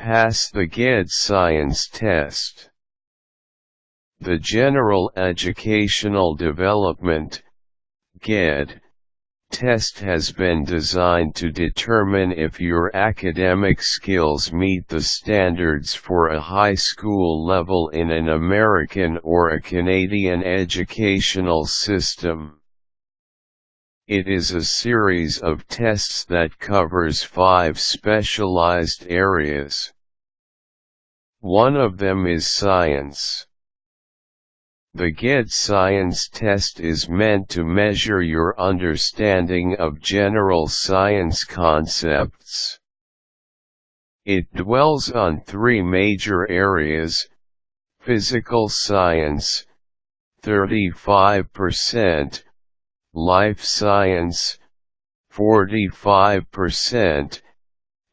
Pass the GED Science Test. The General Educational Development (GED) test has been designed to determine if your academic skills meet the standards for a high school level in an American or a Canadian educational system. It is a series of tests that covers 5 specialized areas. One of them is science. The GED Science Test is meant to measure your understanding of general science concepts. It dwells on 3 major areas: physical science, 35%, life science, 45%,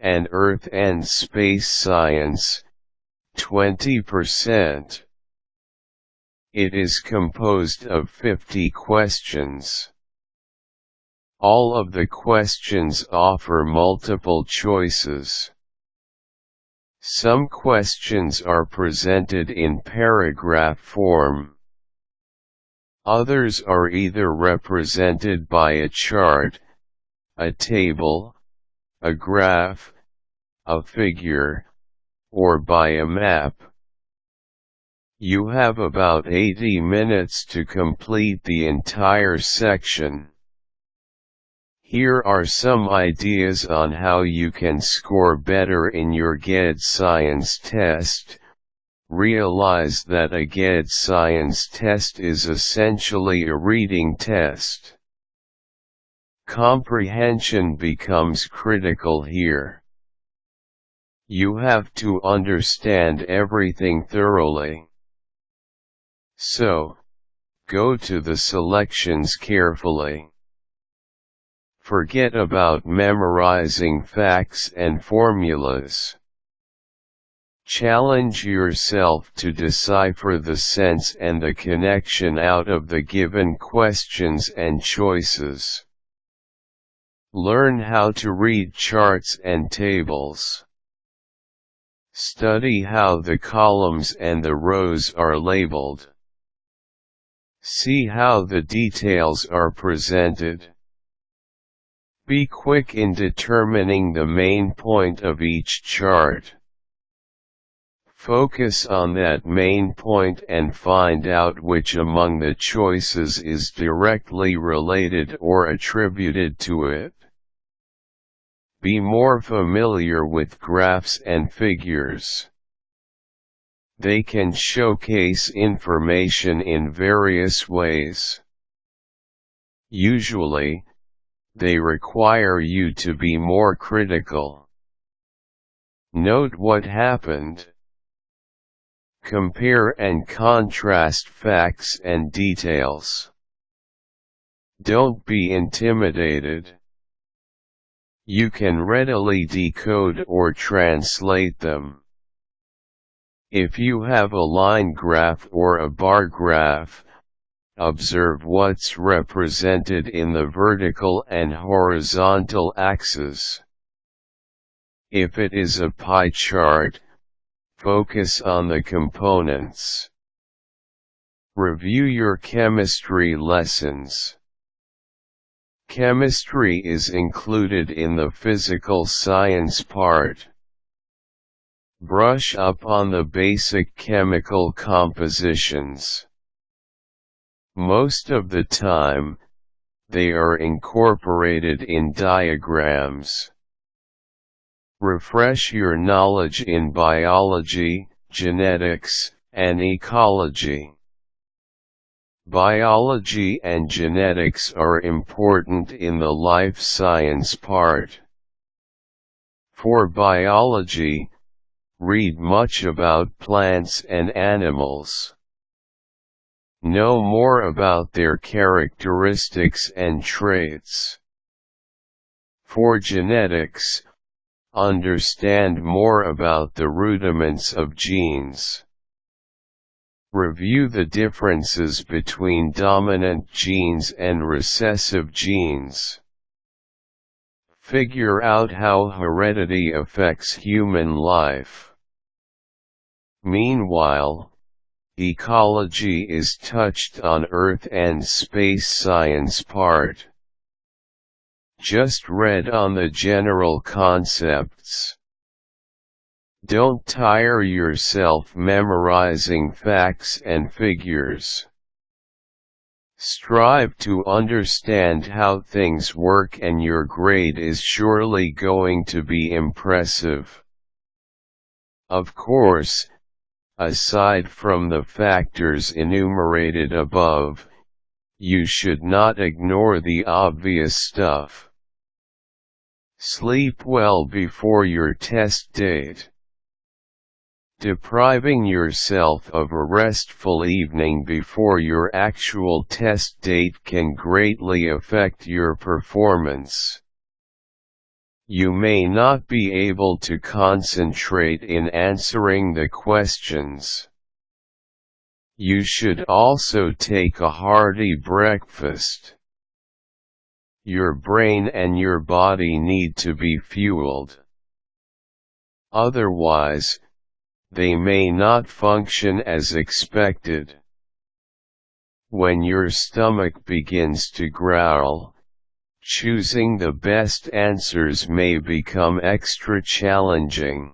and Earth and Space Science, 20%. It is composed of 50 questions. All of the questions offer multiple choices. Some questions are presented in paragraph form. Others are either represented by a chart, a table, a graph, a figure, or by a map. You have about 80 minutes to complete the entire section. Here are some ideas on how you can score better in your GED Science Test. Realize that a GED Science Test is essentially a reading test. Comprehension becomes critical here. You have to understand everything thoroughly. So, go to the selections carefully. Forget about memorizing facts and formulas. Challenge yourself to decipher the sense and the connection out of the given questions and choices. Learn how to read charts and tables. Study how the columns and the rows are labeled. See how the details are presented. Be quick in determining the main point of each chart. Focus on that main point and find out which among the choices is directly related or attributed to it. Be more familiar with graphs and figures. They can showcase information in various ways. Usually, they require you to be more critical. Note what happened. Compare and contrast facts and details. Don't be intimidated. You can readily decode or translate them. If you have a line graph or a bar graph, observe what's represented in the vertical and horizontal axes. If it is a pie chart, focus on the components. Review your chemistry lessons. Chemistry is included in the physical science part. Brush up on the basic chemical compositions. Most of the time, they are incorporated in diagrams. Refresh your knowledge in biology, genetics, and ecology. Biology and genetics are important in the life science part. For biology, read much about plants and animals. Know more about their characteristics and traits. For genetics, understand more about the rudiments of genes. Review the differences between dominant genes and recessive genes. Figure out how heredity affects human life. Meanwhile, ecology is touched on Earth and Space Science part. Just read on the general concepts. Don't tire yourself memorizing facts and figures. Strive to understand how things work, and your grade is surely going to be impressive. Of course, aside from the factors enumerated above, you should not ignore the obvious stuff. Sleep well before your test date. Depriving yourself of a restful evening before your actual test date can greatly affect your performance. You may not be able to concentrate in answering the questions. You should also take a hearty breakfast. Your brain and your body need to be fueled. Otherwise, they may not function as expected. When your stomach begins to growl, choosing the best answers may become extra challenging.